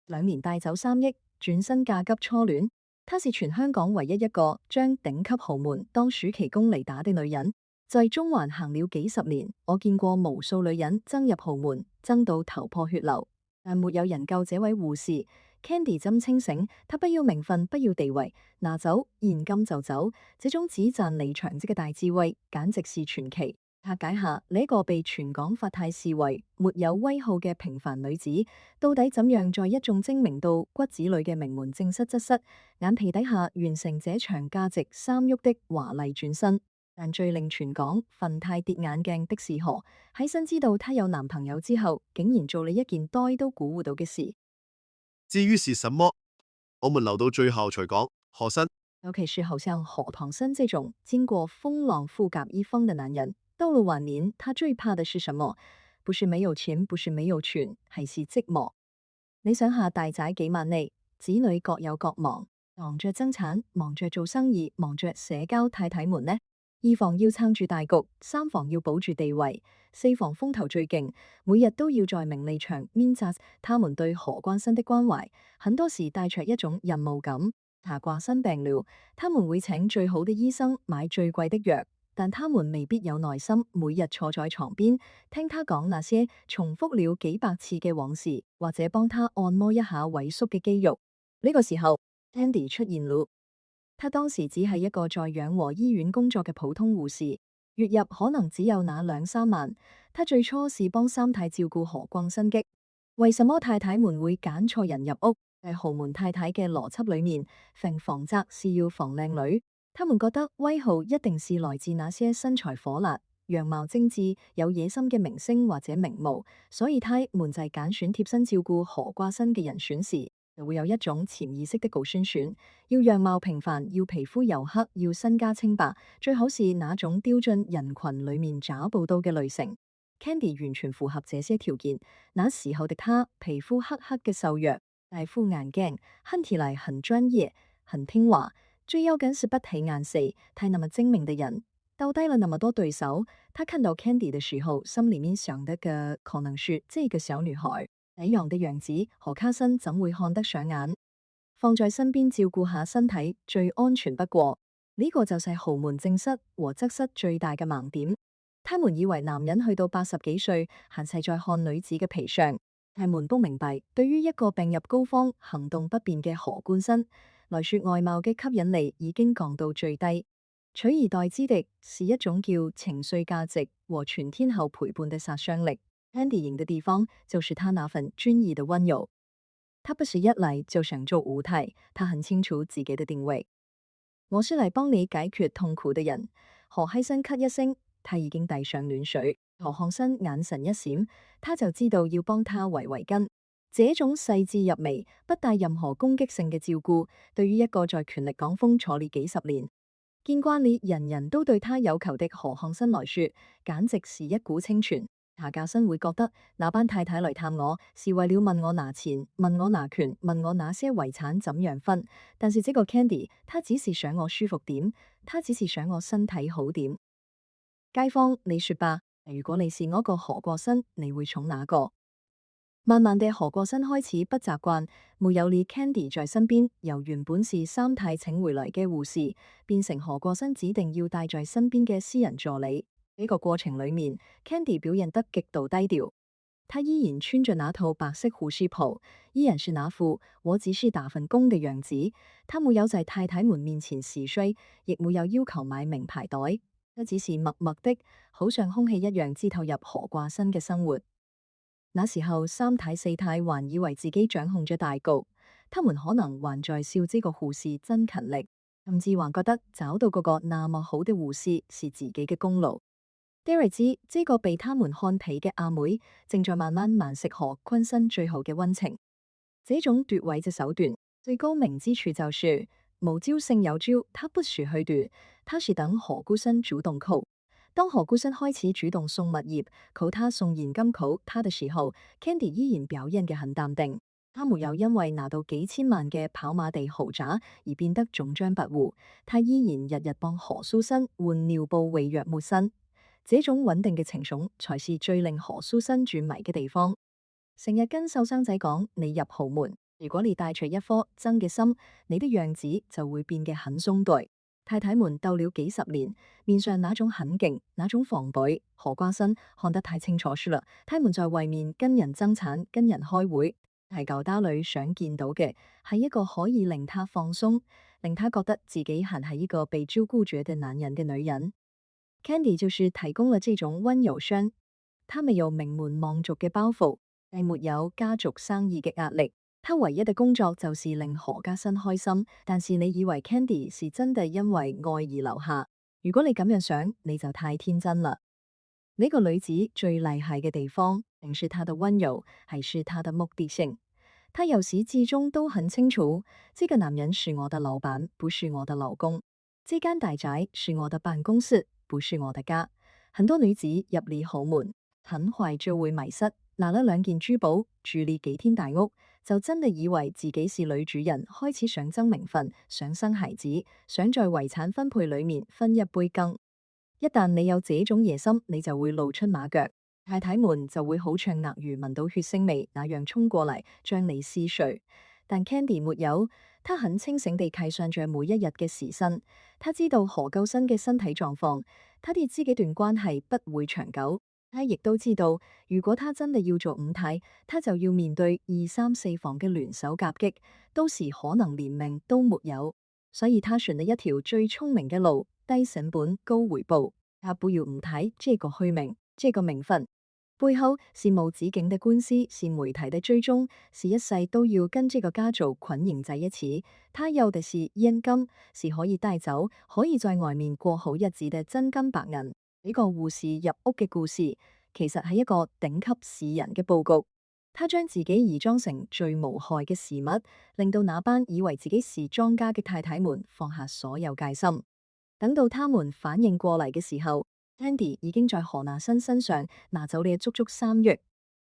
2年帶走3億，轉身嫁給初戀。她是全香港唯一一個將頂級豪門當暑期工嚟打的女人。在中環行了幾十年，我見過無數女人爭入豪門，爭到頭破血流，但沒有人救這位護士。Candy 真清醒，她不要名分，不要地位，拿走現金就走，這種只賺離場子嘅大智慧，簡直是傳奇。拆解下呢個被全港法泰視為沒有威號嘅平凡女子，到底怎樣在一眾精明到骨子裏嘅名門正室側室眼皮底下完成這場價值3億的華麗轉身？但最令全港憤泰跌眼鏡的是何喺新知道她有男朋友之後，竟然做了一件呆都估唔到嘅事。至於是什麼，我們留到最後才講。何生，尤其是好像何唐生這種經過風浪富甲一方的男人，到了晚年，他最怕的是什麼？不是沒有錢，不是沒有權，係是寂寞。你想下大仔幾萬利，子女各有各忙，忙着增產，忙着做生意，忙着社交太太們呢？2房要撐住大局，3房要保住地位，4房風頭最勁，每日都要在名利場面砸。他們對何冠新的關懷，很多時帶着一種任務感。查掛新病了，他們會請最好的醫生買最貴的藥，但他們未必有耐心每日坐在床邊聽他講那些重複了幾百次嘅往事，或者幫他按摩一下萎縮嘅肌肉。呢個時候 Candy 出現了。她當時只係一個在養和醫院工作嘅普通護士，月入可能只有那2-3萬。她最初是幫三太照顧何冠新嘅。為什麼太太們會揀錯人入屋？在豪門太太嘅邏輯裏面，房宅是要防靚女，他們覺得威號一定是來自那些身材火辣、樣貌精緻、有野心嘅明星或者名模，所以他們在揀選貼身照顧何掛新嘅人選時，就會有一種潛意識的高宣選，要樣貌平凡，要皮膚黝黑，要身家清白，最好是那種丟進人群裏面找不到嘅類型。Candy 完全符合這些條件，那時候的她皮膚黑黑嘅瘦弱，戴副眼鏡，看起來很專業，很聽話。最要緊是不起眼死，太那麼精明的人，鬥低了那麼多對手。他看到 Candy 的時候，心裏面想的個可能是這個小女孩這樣的樣子，何卡森怎會看得上眼？放在身邊照顧下身體最安全不過，呢個就是豪門正室和側室最大嘅盲點。他們以為男人去到80幾歲，還是在看女子嘅皮相。他們不明白，對於一個病入膏肓、行動不便嘅何冠新來說，外貌嘅吸引力已經降到最低，取而代之的是一種叫情緒價值和全天候陪伴的殺傷力。Candy 贏的地方就是他那份專一的溫柔，他不是一來就想做舞台，他很清楚自己的定位。我是嚟幫你解決痛苦的人。何希生咳一聲，他已經遞上暖水。何漢生眼神一閃，他就知道要幫他圍圍巾。這種細緻入微、不帶任何攻擊性嘅照顧，對於一個在權力港風坐了幾十年、見慣了人人都對他有求的何漢生來說，簡直是一股清泉。夏家新會覺得那班太太來探我是為了問我拿錢、問我拿權、問我那些遺產怎樣分，但是這個 Candy，他只是想我舒服點，他只是想我身體好點。街坊，你說吧。如果你是我個何過新，你會寵哪個？慢慢地，何過新開始不習慣沒有了 Candy 在身邊，由原本是三太請回來嘅護士，變成何過新指定要帶在身邊嘅私人助理。呢個過程裏面 ，Candy 表現得極度低調，她依然穿着那套白色護士袍，依然是那副我只是打份工嘅樣子。她沒有在太太們面前時衰，亦沒有要求買名牌袋。他只是默默的，好像空氣一樣，支透入何掛新嘅生活。那時候三太四太還以為自己掌控咗大局，他們可能還在笑這個護士真勤力，甚至還覺得找到嗰個那麼好的護士是自己嘅功勞。Derek 知這個被他們看皮嘅阿妹，正在慢慢蠶食何坤新最後嘅溫情。這種奪位嘅手段最高明之處就是無招勝有招，他不是去奪，他是等何孤新主動 call。當何孤新開始主動送物業 call 他送現金 call 他的時候 ，Candy 依然表現嘅很淡定，他沒有因為拿到幾千萬嘅跑馬地豪宅而變得總張跋扈，他依然日日幫何蘇新換尿布、餵藥、抹身。這種穩定嘅情緒才是最令何蘇新轉迷嘅地方。成日跟秀生仔講你入豪門，如果你帶着一顆真嘅心，你的樣子就會變得很鬆怠。太太們鬥了幾十年，面上那種狠勁，那種防備，何瓜生看得太清楚去了。他們在外面跟人爭產，跟人開會，係舊家裏想見到嘅，係一個可以令他放鬆，令他覺得自己還係一個被照顧着的男人嘅女人。Candy 就是提供了這種溫柔商，他沒有名門望族嘅包袱，亦沒有家族生意嘅壓力。他唯一的工作就是令何家新開心，但是你以為 Candy 是真的因為愛而留下？如果你咁樣想，你就太天真了。呢個女子最厲害嘅地方，並是她的溫柔，還是她的目的性？她由始至終都很清楚，這個男人是我的老闆，不是我的老公。這間大宅是我的辦公室，不是我的家。很多女子入了豪門，很快就會迷失，拿了2件珠寶，住了幾天大屋，就真的以為自己是女主人，開始想爭名分，想生孩子，想在遺產分配裏面分一杯羹。一旦你有這種野心，你就會露出馬腳，太太們就會好像鱷魚聞到血腥味那樣衝過嚟將你撕碎。但 Candy 沒有，她很清醒地計算着每一日嘅時薪，她知道何救生嘅身體狀況，她哋知幾段關係不會長久。她亦都知道，如果她真的要做五太，她就要面對2、3、4房嘅聯手夾擊，到時可能連命都沒有。所以她選了一條最聰明嘅路，低成本高回報。她不要五太這個虛名，這個名分，背後是無止境的官司，是媒體的追蹤，是一世都要跟這個家族捆綁在一起。她要的是現金，是可以帶走，可以在外面過好日子的真金白銀。呢個護士入屋嘅故事，其實係一個頂級市人嘅佈局。他將自己偽裝成最無害嘅事物，令到那班以為自己是莊家嘅太太們放下所有戒心。等到他們反應過嚟嘅時候，Candy 已經在何拿新身上拿走了足足3億。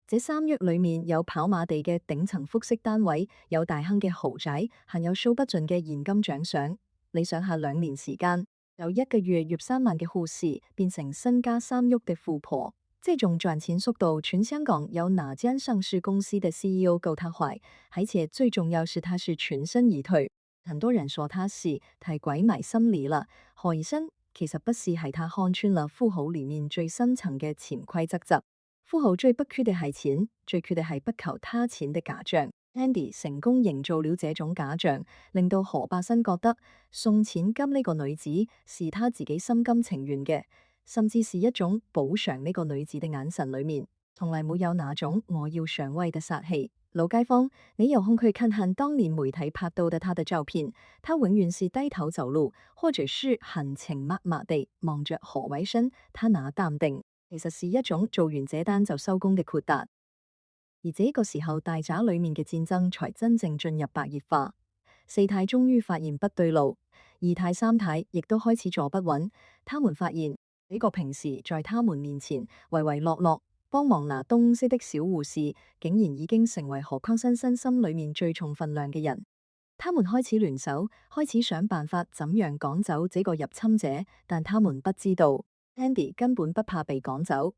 這3億裏面有跑馬地嘅頂層複式單位，有大亨嘅豪宅，還有數不盡嘅現金獎賞。你想下2年時間，由1個月3萬嘅護士變成身家3億嘅富婆，這種賺錢速度，全香港有哪間上市公司的 CEO 夠他快？而且最重要是他是全身而退。很多人說他是太鬼迷心理了，何以琛其實不是，係他看穿了富豪裏面最深層嘅潛規則則。富豪最不缺的係錢，最缺的係不求他錢的假象。Candy 成功營造了這種假象，令到何百新覺得送錢金呢個女子是他自己心甘情願嘅，甚至是一種補償。呢個女子的眼神裏面從來沒有那種我要上位的殺氣。老街坊，你有空去看看當年媒體拍到的他的照片，他永遠是低頭走路，或者是含情脈脈地望着何偉新。他那淡定，其實是一種做完這單就收工的豁達。而這個時候，大宅裏面嘅戰爭才真正進入白熱化。4太終於發現不對路，2太、3太亦都開始坐不穩。他們發現呢個平時在他們面前唯唯諾諾幫忙拿東西的小護士，竟然已經成為何康新身心裏面最重分量嘅人。他們開始聯手，開始想辦法怎樣趕走這個入侵者，但他們不知道 Candy 根本不怕被趕走，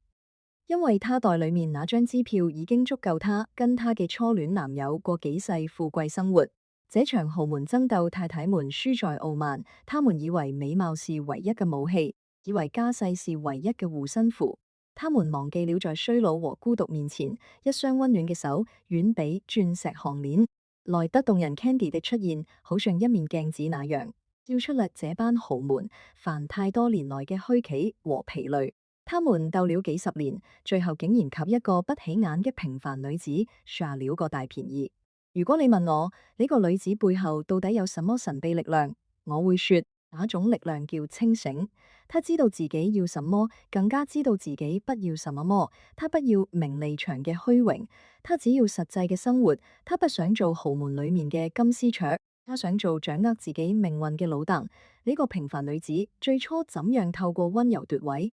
因為他袋裏面那張支票已經足夠他跟他嘅初戀男友過幾世富貴生活。這場豪門爭鬥，太太們輸在傲慢，他們以為美貌是唯一嘅武器，以為家世是唯一嘅護身符。他們忘記了在衰老和孤獨面前，一雙溫暖嘅手遠比鑽石項鏈來得動人。Candy 的出現好像一面鏡子那樣，照出了這班豪門犯太多年來嘅虛奇和疲累。他們鬥了幾十年，最後竟然及一個不起眼嘅平凡女子耍了個大便宜。如果你問我呢個女子背後到底有什麼神秘力量，我會說那種力量叫清醒。她知道自己要什麼，更加知道自己不要什麼。她不要名利場嘅虛榮，她只要實際嘅生活。她不想做豪門裏面嘅金絲雀，她想做掌握自己命運嘅老鄧。呢個平凡女子最初怎樣透過溫柔奪位？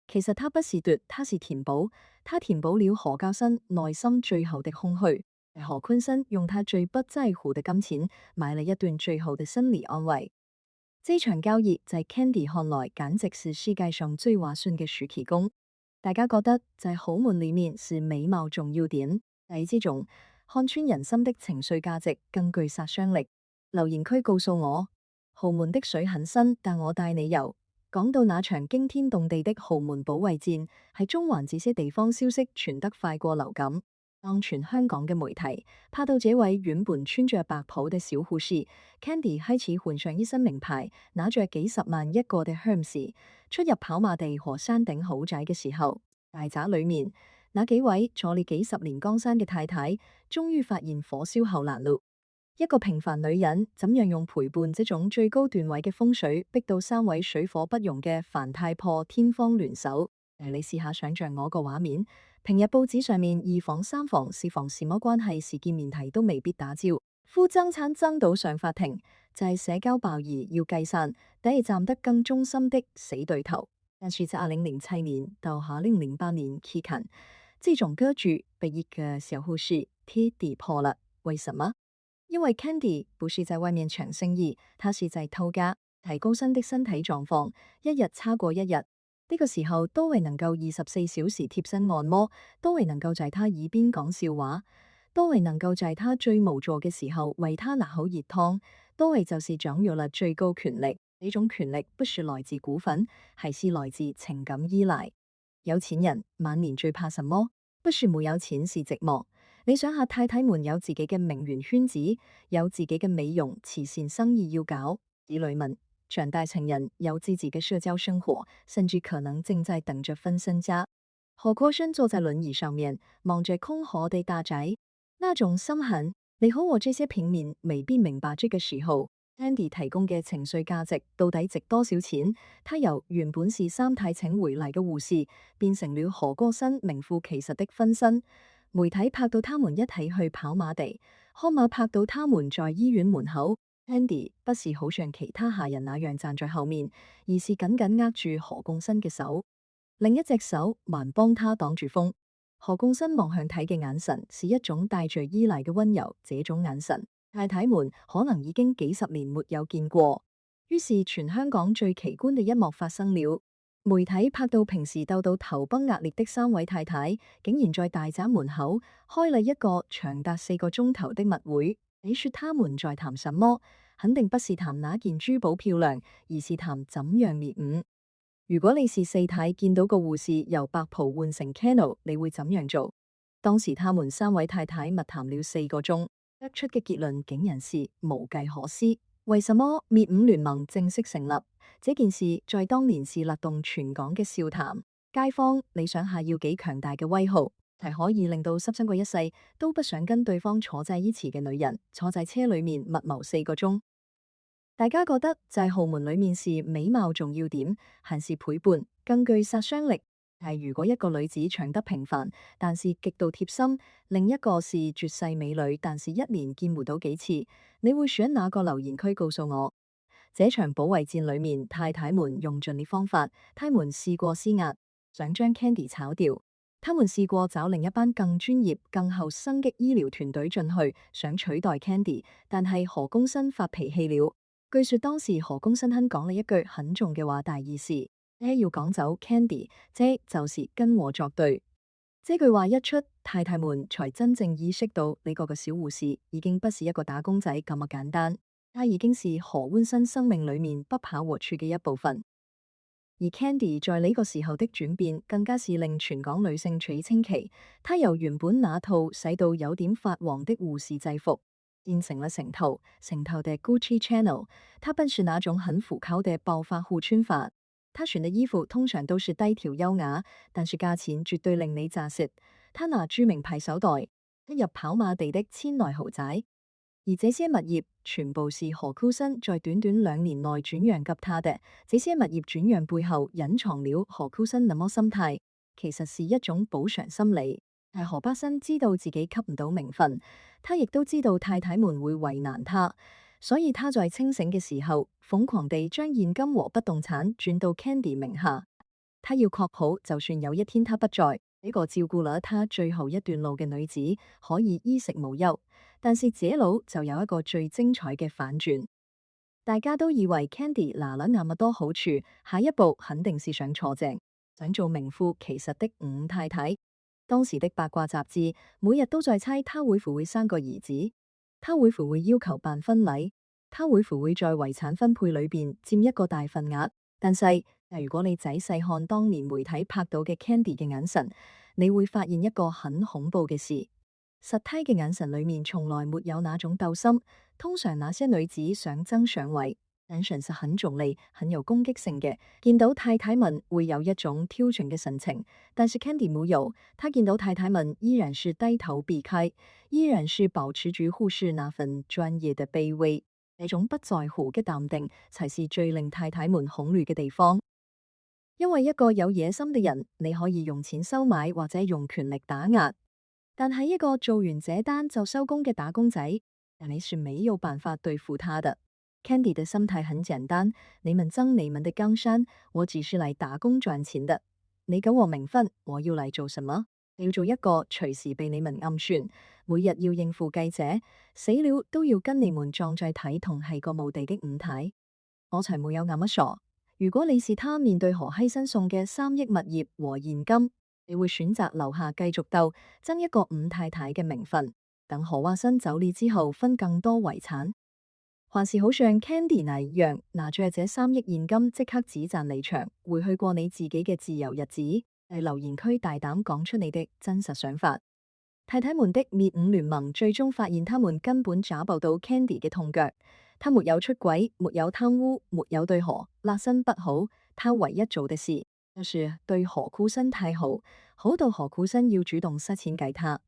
其實她不是奪，她是填補。她填補了何家新內心最後的空虛。何坤生用他最不在乎的金錢買了一段最後的心理安慰。這場交易在 Candy 看來簡直是世界上最划算嘅暑期工。大家覺得在豪門裏面是美貌重要點，但係這種看穿人心的情緒價值更具殺傷力。留言區告訴我，豪門的水很深，但我帶你游。講到那場驚天動地的豪門保衛戰，喺中環這些地方消息傳得快過流感。當全香港嘅媒體拍到這位原本穿着白袍的小護士 Candy 開始換上一身名牌，拿着幾十萬一個的 Hermes 出入跑馬地和山頂豪宅嘅時候，大宅裏面那幾位坐了幾十年江山嘅太太，終於發現火燒後欄路。一個平凡女人怎樣用陪伴這種最高段位嘅風水，逼到三位水火不容嘅樊太破天荒聯手？你試下想象我個畫面，平日報紙上面二房三房四房什麼關係，是見面題都未必打招呼，爭產爭到上法庭，就係社交爆兒要計散，第一站得更忠心的死對頭。但是在2007年到2008年期間，這種格局被一個小護士貼地破了。為什麼？因為 Candy 不是在外面搶生意，他是在偷家。提高新的身體狀況，一日差過一日。呢個時候，多維能夠24小時貼身按摩，多維能夠在他耳邊講笑話，多維能夠在他最無助嘅時候為他拿好熱湯，多維就是掌握了最高權力。呢種權力不是來自股份，還是來自情感依賴。有錢人晚年最怕什麼？不是沒有錢，是寂寞。你想下，太太們有自己嘅名媛圈子，有自己嘅美容慈善生意要搞，子女們長大成人，有自己嘅社交生活，甚至可能正在等着分身家。何國生坐在輪椅上面，望着空河的大宅，那種心痕，你好，我這些平民未必明白。這個時候 Andy 提供嘅情緒價值到底值多少錢？他由原本是三太請回嚟嘅護士，變成了何國生名副其實的分身。媒體拍到他們一起去跑馬地，康馬拍到他們在醫院門口。Andy 不是好像其他下人那樣站在後面，而是緊緊握住何共生嘅手，另一隻手還幫他擋住風。何共生望向睇嘅眼神是一種帶着依賴嘅溫柔，這種眼神太太們可能已經幾十年沒有見過。於是全香港最奇觀嘅一幕發生了。媒體拍到平時鬥到頭崩額裂的三位太太，竟然在大宅門口開了一個長達4個鐘頭的密會。你說他們在談什麼？肯定不是談哪件珠寶漂亮，而是談怎樣滅伍。如果你是四太，見到個護士由白袍換成 Cano， 你會怎樣做？當時他們三位太太密談了4個鐘，得出嘅結論竟然是無計可施。為什麼滅伍聯盟正式成立？這件事在當年是勒動全港嘅笑談。街坊，你想下要幾強大嘅威號，係可以令到濕身過一世都不想跟對方坐在一起嘅女人，坐在車裏面密謀4個鐘。大家覺得在豪門裏面是美貌重要點，還是陪伴更具殺傷力？係如果一個女子長得平凡，但是極度貼心，另一個是絕世美女，但是一年見唔到幾次，你會選哪個？留言區告訴我。這場保衛戰裏面，太太們用盡了方法，他們試過施壓，想將 Candy 炒掉，他們試過找另一班更專業、更後生嘅醫療團隊進去，想取代 Candy，但係何公生發脾氣了。據說當時何公生講了一句很重嘅話，大意是要趕走 Candy，這就是跟我作對。這句話一出，太太們才真正意識到呢個小護士已經不是一個打工仔咁簡單，他已經是何官生生命裏面不跑和處嘅一部分。而 Candy 在呢個時候的轉變，更加是令全港女性取稱奇。她由原本那套洗到有點發黃的護士制服，變成了成套的 Gucci Channel。她不是那種很浮誇的暴發戶穿法，她選的衣服通常都是低調優雅，但是價錢絕對令你咋舌。她拿著名牌手袋，一入跑馬地的千內豪宅，而這些物業全部是何酷生在短短2年內轉讓給他的。這些物業轉讓背後隱藏了何酷生那麼心態，其實是一種補償心理。但何巴生知道自己吸唔到名分，他亦都知道太太們會為難他，所以他在清醒嘅時候瘋狂地將現金和不動產轉到 Candy 名下。他要確保就算有一天他不在，呢個照顧了他最後一段路嘅女子可以衣食無憂。但是這路就有一個最精彩嘅反轉，大家都以為 Candy 拿了那麼多好處，下一步肯定是想坐正，想做名副其實的五太太。當時的八卦雜誌每日都在猜他會否會生個兒子，他會否會要求辦婚禮，他會否會在遺產分配裏邊佔一個大份額。但係如果你仔細看當年媒體拍到嘅 Candy 嘅眼神，你會發現一個很恐怖嘅事。實體嘅眼神裏面從來沒有那種鬥心，通常那些女子想爭上位，眼神是很重利、很有攻擊性嘅。見到太太們會有一種挑釁嘅神情，但是 Candy 沒有，他見到太太們依然是低頭避開，依然是保持住護士那份專業的卑微，這種不在乎嘅淡定，才是最令太太們恐懼嘅地方。因為一個有野心嘅人，你可以用錢收買或者用權力打壓。但係一個做完這單就收工嘅打工仔，你是沒有辦法對付他的。Candy 的心態很簡單，你們爭你們的江山，我只是嚟打工賺錢的。你給我名分，我要嚟做什麼？要做一個隨時被你們暗算，每日要應付記者，死了都要跟你們撞在體同係個墓地的五太。我才沒有那麼傻。如果你是他面對何犧牲送嘅3億物業和現金，你會選擇留下繼續鬥，爭一個五太太嘅名分，等何華新走了之後分更多遺產，還是好像 Candy 那樣拿着這3億現金即刻止賺離場，回去過你自己嘅自由日子？喺留言區大膽講出你的真實想法。太太們的滅五聯盟最終發現他們根本找不到 Candy 嘅痛腳，他沒有出軌，沒有貪污，沒有對何立新不好，他唯一做的事就是對何庫新太好，好到何庫新要主動塞錢給他。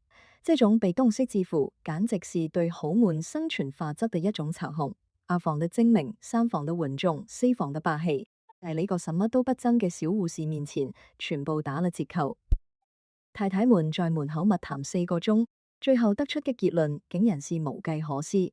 這種被動式致富，簡直是對豪門生存法則的一種嘲諷。2房的精明，3房的穩重，4房的霸氣，在呢個什麼都不爭嘅小護士面前，全部打了折扣。太太們在門口密談4個鐘，最後得出嘅結論竟然是無計可施，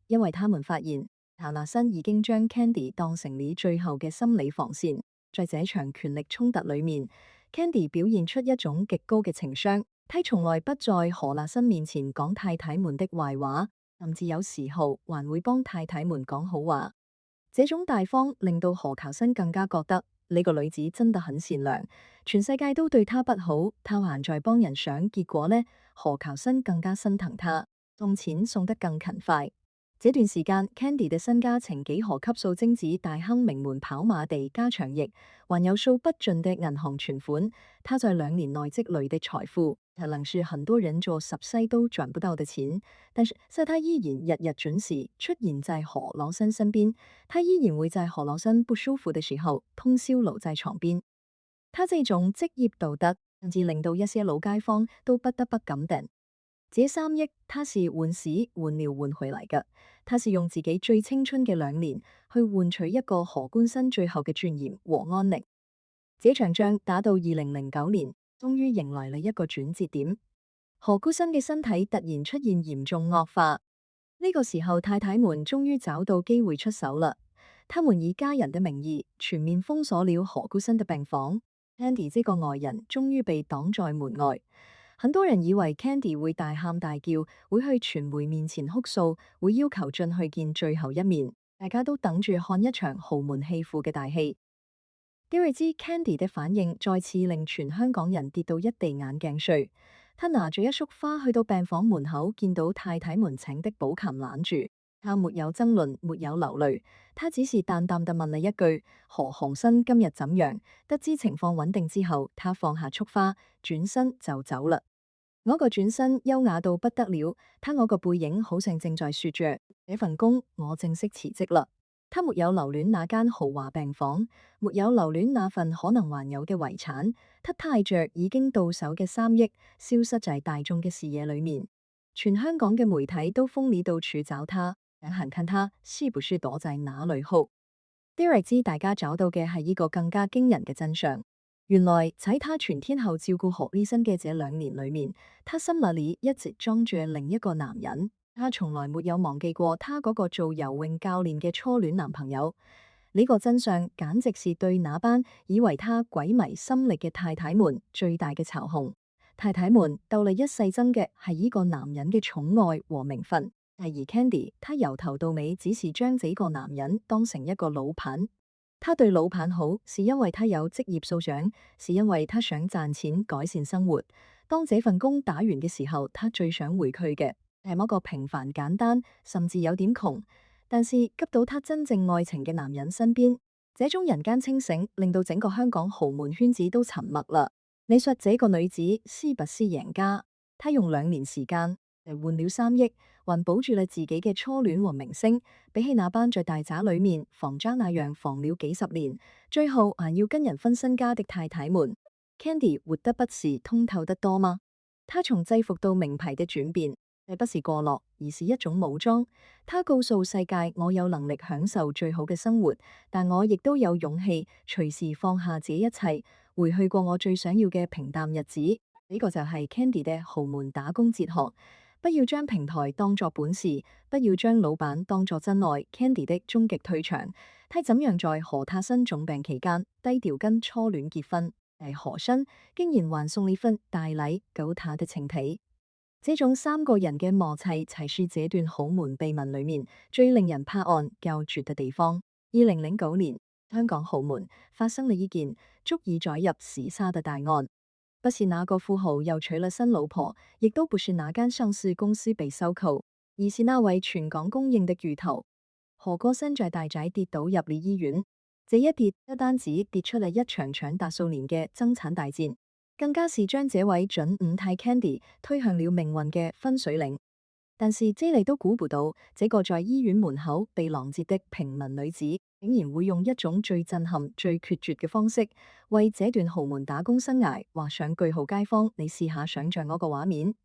因為他們發現夏納新已經將 Candy 當成了最後嘅心理防線。在這場權力衝突裏面， Candy 表現出一種極高嘅情商，他從來不在何立新面前講太太們的壞話，甚至有時候還會幫太太們講好話。這種大方令到何求新更加覺得呢個女子真的很善良，全世界都對她不好，她還在幫人想，結果呢，何求新更加心疼她，送錢送得更勤快。這段時間 Candy 的身家呈幾何級數精子大亨名門跑馬地加長翼，還有數不盡的銀行存款。他在2年內積累的財富，可能是很多人做10世都賺不到的錢。但是他依然日日準時出現在何老新身邊，他依然會在何老新不舒服的時候通宵留在床邊。他這種職業道德，甚至令到一些老街坊都不得不感定。這3億，他是換屎換尿換回來嘅，他是用自己最青春嘅2年去換取一個何官新最後嘅尊嚴和安寧。這場仗打到2009年，終於迎來了一個轉折點。何官新嘅身體突然出現嚴重惡化，呢個時候太太們終於找到機會出手了，他們以家人的名義全面封鎖了何官新的病房。Candy 這個外人終於被擋在門外。很多人以為 Candy 會大喊大叫，會去傳媒面前哭訴，會要求進去見最後一面。大家都等住看一場豪門棄婦嘅大戲。點會知 Candy 的反應再次令全香港人跌到一地眼鏡碎。他拿着一束花去到病房門口，見到太太們請的寶琴攔住，他沒有爭論，沒有流淚，他只是淡淡地問了一句：何鴻燊今日怎樣？得知情況穩定之後，他放下束花，轉身就走了。我個轉身優雅到不得了，他我個背影好像正在說着：這份工我正式辭職了。他沒有留戀那間豪華病房，沒有留戀那份可能還有嘅遺產，他帶着已經到手嘅3億，消失在大眾嘅視野裏面。全香港嘅媒體都蜂擁到處找他，想看看他是不是躲在哪裏好。點嚟知大家找到嘅係呢個更加驚人嘅真相。原來喺他全天候照顧何醫生嘅這2年裏面，他心裏一直裝住另一個男人。他從來沒有忘記過他嗰個做游泳教練嘅初戀男朋友。呢個真相簡直是對那班以為他鬼迷心力嘅太太們最大嘅嘲諷。太太們鬥嚟一世爭嘅係呢個男人嘅寵愛和名分，而 Candy 他由頭到尾只是將這個男人當成一個老闆。他對老闆好，是因為他有職業素養，是因為他想賺錢改善生活。當這份工打完嘅時候，他最想回去嘅係某個平凡簡單，甚至有點窮，但是急到他真正愛情嘅男人身邊。這種人間清醒令到整個香港豪門圈子都沉默啦。你說這個女子是不是贏家？她用2年時間嚟換了3億，還保住了自己嘅初戀和明星，比起那班在大宅裏面防渣那樣防了幾十年，最後還要跟人分身家的太太們，Candy 活得不是通透得多嗎？她從制服到名牌的轉變，不是過落，而是一種武裝。她告訴世界，我有能力享受最好嘅生活，但我亦都有勇氣隨時放下這一切，回去過我最想要嘅平淡日子。呢個就係 Candy 嘅豪門打工哲學。不要將平台當作本事，不要將老闆當作真愛。Candy 的終極退場，他怎樣在何太新重病期間低調跟初戀結婚？何新竟然還送了份大禮給他的情敵。這種3個人嘅默契，才是這段豪門秘聞裏面最令人拍案叫絕嘅地方。2009年，香港豪門發生了一件足以載入史冊的大案。不是哪個富豪又娶了新老婆，亦都不是哪間上市公司被收購，而是那位全港公認的巨頭何國新在大宅跌倒入了醫院。這一跌不單止跌出了一場長達數年嘅爭產大戰，更加是將這位準五太 Candy 推向了命運嘅分水嶺。但是 J 莉都估不到，這個在醫院門口被攔截的平民女子，竟然會用一種最震撼、最決絕嘅方式，為這段豪門打工生涯畫上句號。街坊，你試下想象嗰個畫面：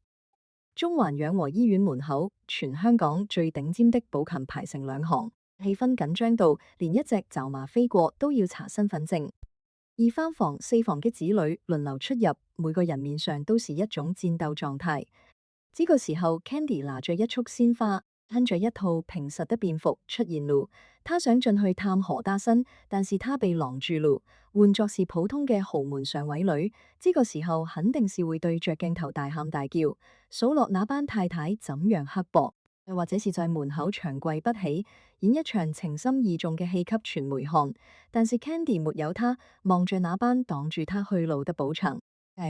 中環養和醫院門口，全香港最頂尖的寶琴排成2行，氣氛緊張到連一隻爪麻飛過都要查身份證。2番房、4房嘅子女輪流出入，每個人面上都是一種戰鬥狀態。這個時候 ，Candy 拿着一束鮮花，穿着一套平實的便服出現了。他想進去探何打新，但是他被攔住了。換作是普通嘅豪門上位女，這個時候肯定是會對着鏡頭大喊大叫，數落那班太太怎樣刻薄，又或者是在門口長跪不起，演一場情深意重嘅戲給傳媒看。但是 Candy 沒有他，望着那班擋住他去路的寶牆，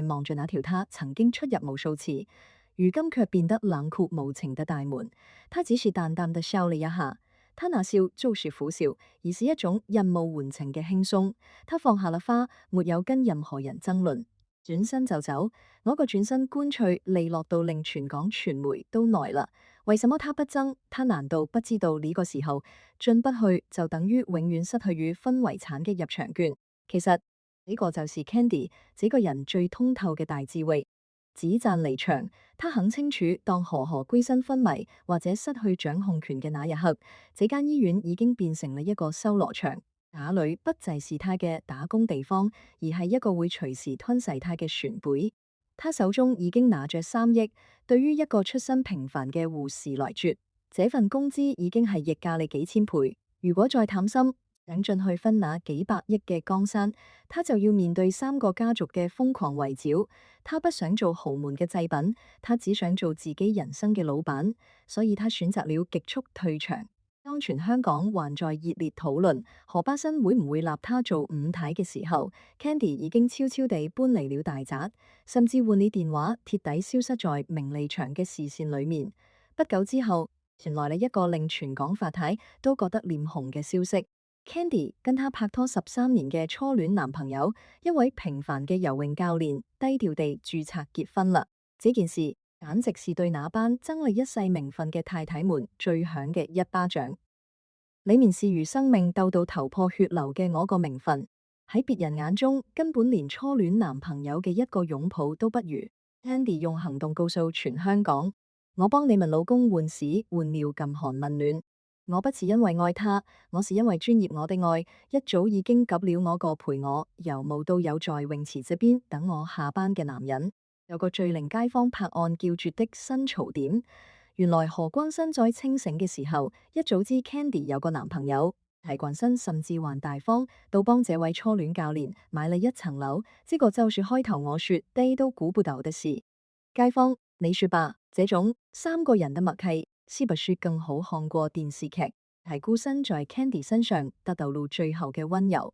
望着那條他曾經出入無數次，如今卻變得冷酷無情的大門，他只是淡淡的笑了一下。他那笑就是苦笑，而是一種任務完成嘅輕鬆。他放下了花，沒有跟任何人爭論，轉身就走。我個轉身乾脆利落到令全港傳媒都呆啦。為什麼他不爭？他難道不知道呢個時候進不去就等於永遠失去與分遺產嘅入場券？其實呢個就是 Candy 這個人最通透嘅大智慧。止賺離場，他很清楚，當何歸身昏迷或者失去掌控權嘅那一刻，這間醫院已經變成了一個修羅場。那裏不再是他嘅打工地方，而係一個會隨時吞噬他嘅船輩。他手中已經拿着3億，對於一個出身平凡嘅護士來說，這份工資已經係溢價你幾千倍。如果再貪心，想進去分那幾百億嘅江山，他就要面對3個家族嘅瘋狂圍剿。他不想做豪門嘅祭品，他只想做自己人生嘅老闆，所以他選擇了極速退場。當全香港還在熱烈討論何巴新會唔會立他做五太嘅時候，Candy 已經悄悄地搬離了大宅，甚至換了電話，徹底消失在名利場嘅視線裏面。不久之後，傳來了一個令全港發太都覺得臉紅嘅消息。Candy 跟他拍拖13年嘅初戀男朋友，一位平凡嘅游泳教練，低調地註冊結婚啦。這件事簡直是對那班爭了一世名分嘅太太們最響嘅一巴掌。裏面是如生命鬥到頭破血流嘅我個名分，喺別人眼中根本連初戀男朋友嘅一個擁抱都不如。Candy 用行動告訴全香港：我幫你們老公換屎換尿撳寒問暖。我不是因為愛他，我是因為專業。我的愛一早已經給了我個陪我由無到有在泳池這邊等我下班嘅男人。有個最令街坊拍案叫絕的新槽點，原來何光新在清醒嘅時候一早知 Candy 有個男朋友，提冠新甚至還大方到幫這位初戀教練買了一層樓。這個就是開頭我說低都估不到的事。街坊，你說吧，這種3個人的默契，是不是更好看過電視劇？係顧新在 Candy 身上得到了最後嘅溫柔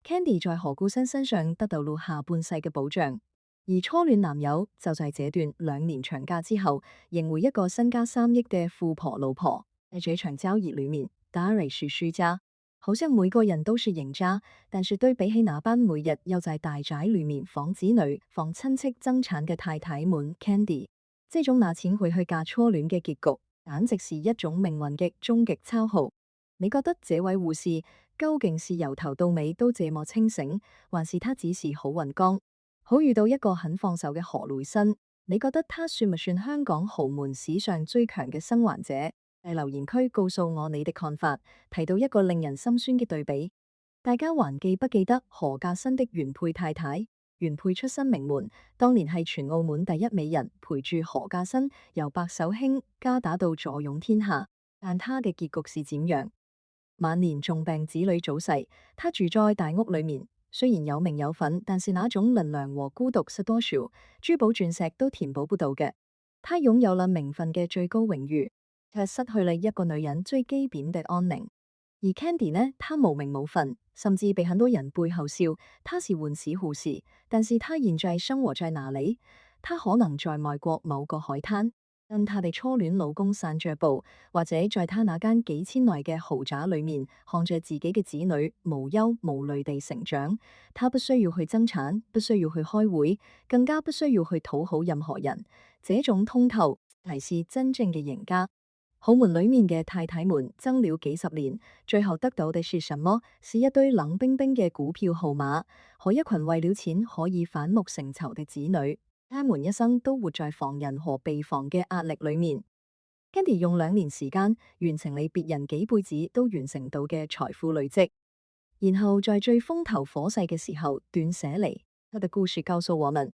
，Candy 在何顧新身上得到了下半世嘅保障。而初戀男友就係這段2年長假之後，迎回一個身家3億嘅富婆老婆。在這場交易裏面，Dari 是輸家。好像每個人都是贏家，但是對比起那班每日又在大宅裏面防子女、防親戚爭產嘅太太們 Candy，這種拿錢回去嫁初戀嘅結局，簡直是一種命運嘅終極抄號。你覺得這位護士究竟是由頭到尾都這麼清醒，還是他只是好運剛好遇到一個很放手嘅何雷新？你覺得他算唔算香港豪門史上最強嘅生還者？喺留言區告訴我你的看法，提到一個令人心酸嘅對比。大家還記不記得何家新的原配太太？原配出身名門，當年係全澳門第一美人，陪住何家新由白手興家打到坐擁天下。但她嘅結局是怎樣？晚年重病，子女早逝，她住在大屋裏面，雖然有名有份，但是那種涼涼和孤獨是多少珠寶鑽石都填補不到嘅。她擁有了名分嘅最高榮譽，卻失去了一個女人最基本嘅安寧。而 Candy 呢，她無名無份，甚至被很多人背後笑她是換屎護士。但是她現在生活在哪裡？她可能在外國某個海灘，跟她的初戀老公散着步，或者在她那間幾千內嘅豪宅裡面，看着自己嘅子女無憂無慮地成長。她不需要去爭產，不需要去開會，更加不需要去討好任何人。這種通透才是真正嘅贏家。豪門裡面嘅太太們爭了幾十年，最後得到的是什麼？是一堆冷冰冰嘅股票號碼和一群為了錢可以反目成仇的子女。他們一生都活在防人和被防嘅壓力裡面。Candy 用2年時間完成你別人幾輩子都完成到嘅財富累積，然後在最風頭火勢嘅時候斷捨離。他的故事告訴我們，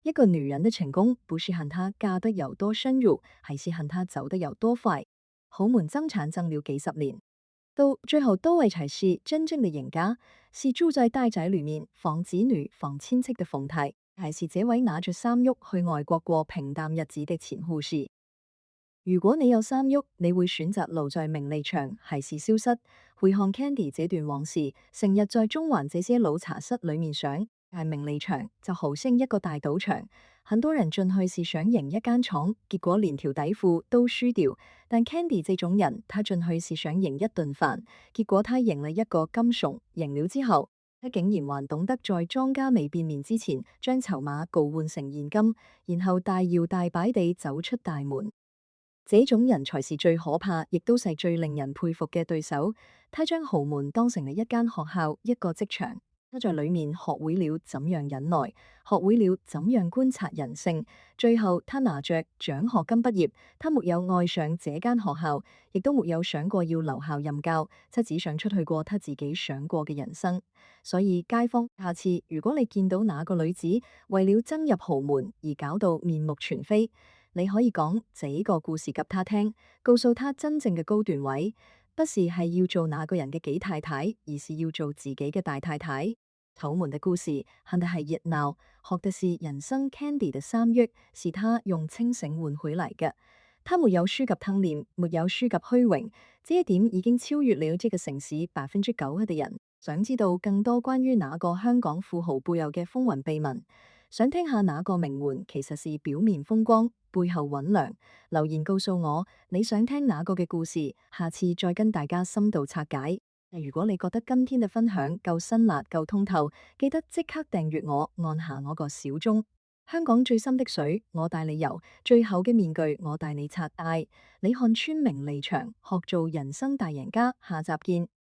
一個女人的成功不是看她嫁得有多深入，還是看她走得有多快。豪門爭產爭了幾十年，到最後都位才是真正的贏家。是住在大宅裡面防子女防親戚的鳳太，還是這位拿着3億去外國過平淡日子的前護士？如果你有3億，你會選擇留在名利場，還是消失？回看 Candy 這段往事，成日在中環這些老茶室裡面想，但名利場就好像一個大賭場。很多人進去是想贏一間廠，結果連條底褲都輸掉。但 Candy 這種人，他進去是想贏一頓飯，結果他贏了一個金蟲。贏了之後，他竟然還懂得在莊家未變面之前，將籌碼交換成現金，然後大搖大擺地走出大門。這種人才是最可怕，亦都是最令人佩服嘅對手。他將豪門當成了一間學校，一個職場。他在裡面學會了怎樣忍耐，學會了怎樣觀察人性。最後，他拿着獎學金畢業。他沒有愛上這間學校，亦都沒有想過要留校任教。他只想出去過他自己想過嘅人生。所以，街坊，下次如果你見到哪個女子為了爭入豪門而搞到面目全非，你可以講這個故事給他聽，告訴他真正嘅高段位，不是係要做那個人嘅幾太太，而是要做自己嘅大太太。豪門的故事，看的係熱鬧，學的是人生。Candy 的3億是他用清醒換回來嘅，他沒有輸給貪念，沒有輸給虛榮，這一點已經超越了這個城市90%嘅人。想知道更多關於那個香港富豪背後嘅風雲秘聞，想聽下哪個名媛其實是表面風光，背後揾糧，留言告訴我你想聽哪個嘅故事，下次再跟大家深度拆解。如果你覺得今天嘅分享夠辛辣夠通透，記得即刻訂閱我，按下我個小鐘。香港最深的水，我帶你遊；最厚嘅面具，我帶你拆戴。你看穿名利場，學做人生大贏家。下集見。